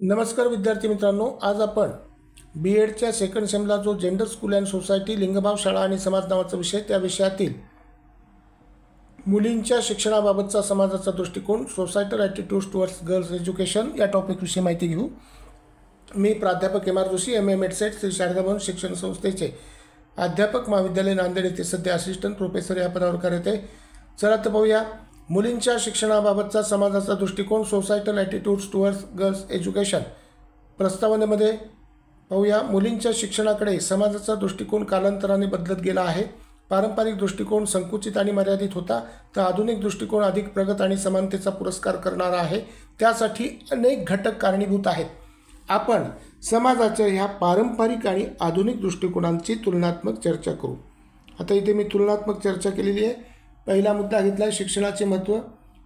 नमस्कार विद्यार्थी मित्रांनो, आज आपण बीएडच्या सेकंड सेमला जो जेंडर स्कूल अँड सोसायटी लिंगभाव शाळा आणि समाज नावाचा विषय, त्या विषयातील मुलींच्या शिक्षणाबाबतचा समाजाचा दृष्टिकोन, societal attitudes towards girls education या टॉपिकविषयी माहिती घेऊ. मी प्राध्यापक M R Joshi, M A मेडसेट, श्री शारदा भवन शिक्षण संस्थेचे अध्यापक, महाविद्यालय नांदेड येथे सध्या असिस्टंट प्रोफेसर या पदावर कार्यरत आहे. चला तर पाहूया मुलींच्या शिक्षणाबाबतचा समाजाचा दृष्टिकोन, societal attitudes towards girls education. प्रस्तावनेमध्ये पाहूया, मुलींच्या शिक्षणाकडे समाजाचा दृष्टिकोन कालांतराने बदलत गेला आहे. पारंपरिक दृष्टिकोन संकुचित आणि मर्यादित होता, तर आधुनिक दृष्टिकोन अधिक प्रगत आणि समानतेचा पुरस्कार करणारा आहे. त्यासाठी अनेक घटक कारणीभूत आहेत. आपण समाजाच्या ह्या पारंपरिक आणि आधुनिक दृष्टिकोनांची तुलनात्मक चर्चा करू. आता इथे मी तुलनात्मक चर्चा केलेली आहे. पहिला मुद्दा घेतला आहे शिक्षणाचे महत्त्व.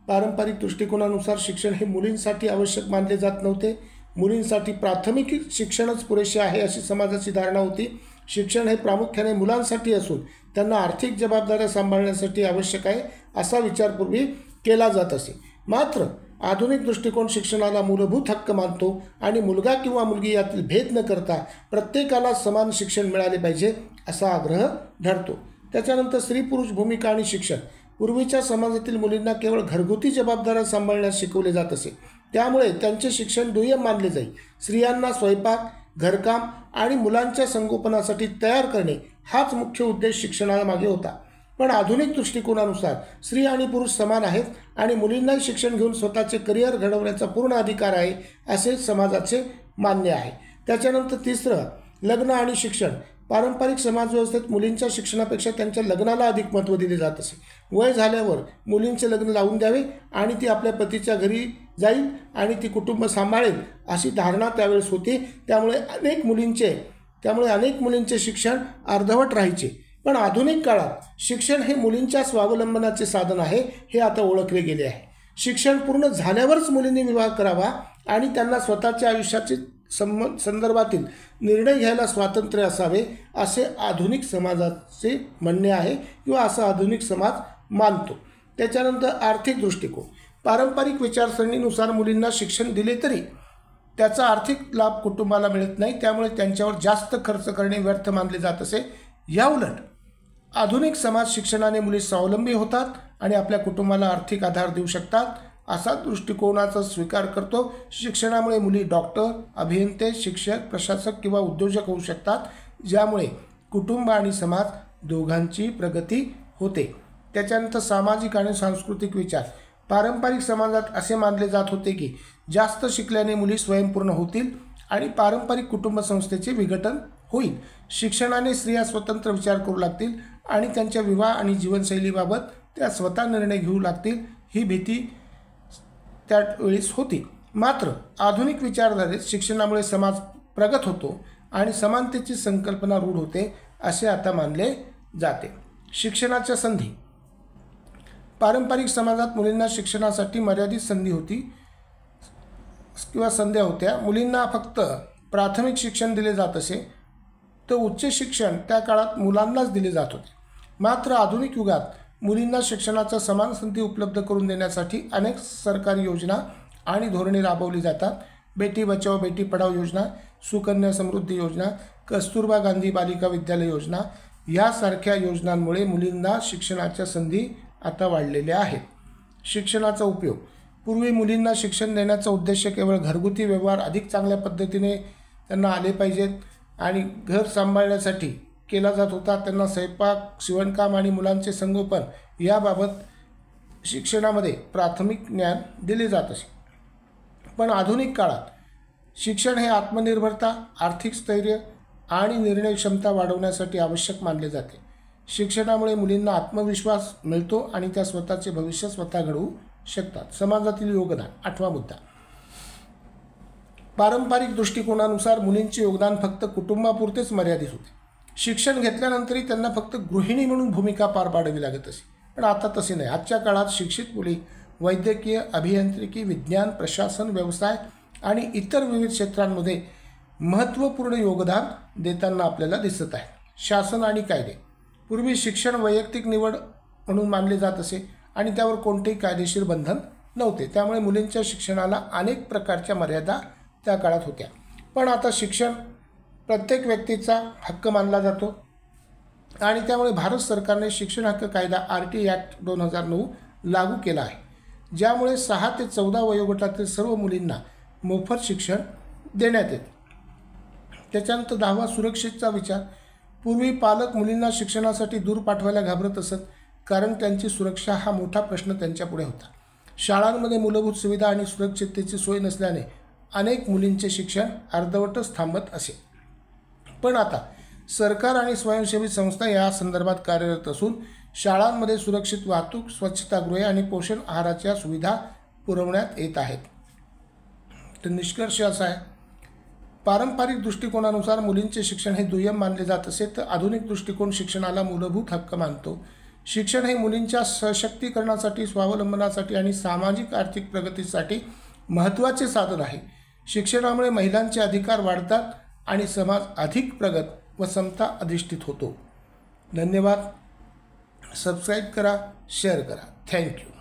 पारंपरिक दृष्टिकोनानुसार शिक्षण हे मुलींसाठी आवश्यक मानले जात नव्हते. मुलींसाठी प्राथमिक शिक्षणच पुरेसे आहे अशी समाजाची धारणा होती. शिक्षण हे प्रामुख्याने मुलांसाठी असून त्यांना आर्थिक जबाबदाऱ्या सांभाळण्यासाठी आवश्यक आहे असा विचार पूर्वी केला जात असे. मात्र आधुनिक दृष्टिकोन शिक्षणाला मूलभूत हक्क मानतो आणि मुलगा किंवा मुलगी यातील भेद न करता प्रत्येकाला समान शिक्षण मिळाले पाहिजे असा आग्रह धरतो. त्याच्यानंतर स्त्री पुरुष भूमिका आणि शिक्षण. पूर्वीच्या समाजातील मुलींना केवळ घरगुती जबाबदाऱ्या सांभाळण्यास शिकवले जात असे, त्यामुळे त्यांचे शिक्षण दुय्यम मानले जाईल. स्त्रियांना स्वयंपाक, घरकाम आणि मुलांच्या संगोपनासाठी तयार करणे हाच मुख्य उद्देश शिक्षणामागे होता. पण आधुनिक दृष्टिकोनानुसार स्त्री आणि पुरुष समान आहेत आणि मुलींनाही शिक्षण घेऊन स्वतःचे करिअर घडवण्याचा पूर्ण अधिकार आहे असे समाजाचे मान्य आहे. त्याच्यानंतर तिसरं, लग्न आणि शिक्षण. पारंपरिक समाजव्यवस्थेत मुलींच्या शिक्षणापेक्षा त्यांच्या लग्नाला अधिक महत्त्व दिले जात असे. वय झाल्यावर मुलींचे लग्न लावून द्यावे आणि ती आपल्या पतीच्या घरी जाईल आणि ती कुटुंब सांभाळेल अशी धारणा त्यावेळेस होती. त्यामुळे अनेक मुलींचे शिक्षण अर्धवट राहायचे. पण आधुनिक काळात शिक्षण हे मुलींच्या स्वावलंबनाचे साधन आहे हे आता ओळखले गेले आहे. शिक्षण पूर्ण झाल्यावरच मुलींनी विवाह करावा आणि त्यांना स्वतःच्या आयुष्याचे संदर्भातील निर्णय घ्यायला स्वातंत्र्य असावे असे आधुनिक समाजाचे म्हणणे आहे किंवा असा आधुनिक समाज मानतो. त्याच्यानंतर आर्थिक दृष्टिकोन. पारंपरिक विचारसरणीनुसार मुलींना शिक्षण दिले तरी त्याचा आर्थिक लाभ कुटुंबाला मिळत नाही, त्यामुळे त्यांच्यावर जास्त खर्च करणे व्यर्थ मानले जात असे. याउलट आधुनिक समाज शिक्षणाने मुली स्वावलंबी होतात आणि आपल्या कुटुंबाला आर्थिक आधार देऊ शकतात असा दृष्टिकोनाचा स्वीकार करतो. शिक्षणामुळे मुली डॉक्टर, अभियंते, शिक्षक, प्रशासक किंवा उद्योजक होऊ शकतात, ज्यामुळे कुटुंब आणि समाज दोघांची प्रगती होते. त्याच्यानंतर सामाजिक आणि सांस्कृतिक विचार. पारंपरिक समाजात असे मानले जात होते की जास्त शिकल्याने मुली स्वयंपूर्ण होतील आणि पारंपरिक कुटुंब संस्थेचे विघटन होईल. शिक्षणाने स्त्रिया स्वतंत्र विचार करू लागतील आणि त्यांच्या विवाह आणि जीवनशैलीबाबत त्या स्वतः निर्णय घेऊ लागतील ही भीती त्यावेळेस होती. मात्र आधुनिक विचारधारेत शिक्षणामुळे समाज प्रगत होतो आणि समानतेची संकल्पना रूढ होते असे आता मानले जाते. शिक्षणाच्या संधी. पारंपरिक समाजात मुलींना शिक्षणासाठी मर्यादित संधी होती किंवा संध्या होत्या. मुलींना फक्त प्राथमिक शिक्षण दिले जात असे, तर उच्च शिक्षण त्या काळात मुलांनाच दिले जात होते. मात्र आधुनिक युगात मुलींना शिक्षणाच्या समान संधी उपलब्ध करून देण्यासाठी अनेक सरकारी योजना आणि धोरणे राबवली जातात. बेटी बचाओ बेटी पढाओ योजना, सुकन्या समृद्धी योजना, कस्तुरबा गांधी बालिका विद्यालय योजना यासारख्या योजनांमुळे मुलींना शिक्षणाच्या संधी आता वाढलेल्या आहेत. शिक्षणाचा उपयोग. पूर्वी मुलींना शिक्षण देण्याचा उद्देश केवळ घरगुती व्यवहार अधिक चांगल्या पद्धतीने त्यांना आले पाहिजेत आणि घर सांभाळण्यासाठी केला जात होता. त्यांना स्वयंपाक, शिवणकाम आणि मुलांचे संगोपन याबाबत शिक्षणामध्ये प्राथमिक ज्ञान दिले जात असे. पण आधुनिक काळात शिक्षण हे आत्मनिर्भरता, आर्थिक स्थैर्य आणि निर्णय क्षमता वाढवण्यासाठी आवश्यक मानले जाते. शिक्षणामुळे मुलींना आत्मविश्वास मिळतो आणि त्या स्वतःचे भविष्य स्वतः घडवू शकतात. समाजातील योगदान. 8वा मुद्दा. पारंपरिक दृष्टिकोनानुसार मुलींचे योगदान फक्त कुटुंबापुरतेच मर्यादित होते. शिक्षण घेतल्यानंतरही त्यांना फक्त गृहिणी म्हणून भूमिका पार पाडावी लागत असे. पण आता तसे नाही. आजच्या काळात शिक्षित मुली वैद्यकीय, अभियांत्रिकी, विज्ञान, प्रशासन, व्यवसाय आणि इतर विविध क्षेत्रांमध्ये महत्त्वपूर्ण योगदान देताना आपल्याला दिसत आहे. शासन आणि कायदे. पूर्वी शिक्षण वैयक्तिक निवड म्हणून मानले जात असे आणि त्यावर कोणतेही कायदेशीर बंधन नव्हते. त्यामुळे मुलींच्या शिक्षणाला अनेक प्रकारच्या मर्यादा त्या काळात होत्या. पण आता शिक्षण प्रत्येक व्यक्तीचा हक्क मानला जातो आणि त्यामुळे भारत सरकारने शिक्षण हक्क कायदा RT ॲक्ट 2009 लागू केला आहे, ज्यामुळे 6 ते 14 वयोगटातील सर्व मुलींना मोफत शिक्षण देण्यात येते. त्याच्यानंतर 10वा सुरक्षेचा विचार. पूर्वी पालक मुलींना शिक्षणासाठी दूर पाठवायला घाबरत असत, कारण त्यांची सुरक्षा हा मोठा प्रश्न त्यांच्यापुढे होता. शाळांमध्ये मूलभूत सुविधा आणि सुरक्षिततेची सोय नसल्याने अनेक मुलींचे शिक्षण अर्धवटच थांबत असे. पण आता सरकार आणि स्वयंसेवी संस्था या संदर्भात कार्यरत असून शाळांमध्ये सुरक्षित वाहतूक, स्वच्छतागृहे आणि पोषण आहाराच्या सुविधा पुरवण्यात येत आहेत. तर निष्कर्ष असा आहे, पारंपरिक दृष्टिकोनानुसार मुलींचे शिक्षण हे दुय्यम मानले जात असे, तर आधुनिक दृष्टिकोन शिक्षणाला मूलभूत हक्क मानतो. शिक्षण हे मुलींच्या सशक्तीकरणासाठी, स्वावलंबनासाठी आणि सामाजिक आर्थिक प्रगतीसाठी महत्त्वाचे साधन आहे. शिक्षणामुळे महिलांचे अधिकार वाढतात आणि समाज अधिक प्रगत व समता अधिष्ठित होतो. धन्यवाद. सबस्क्राईब करा, शेअर करा. थँक्यू.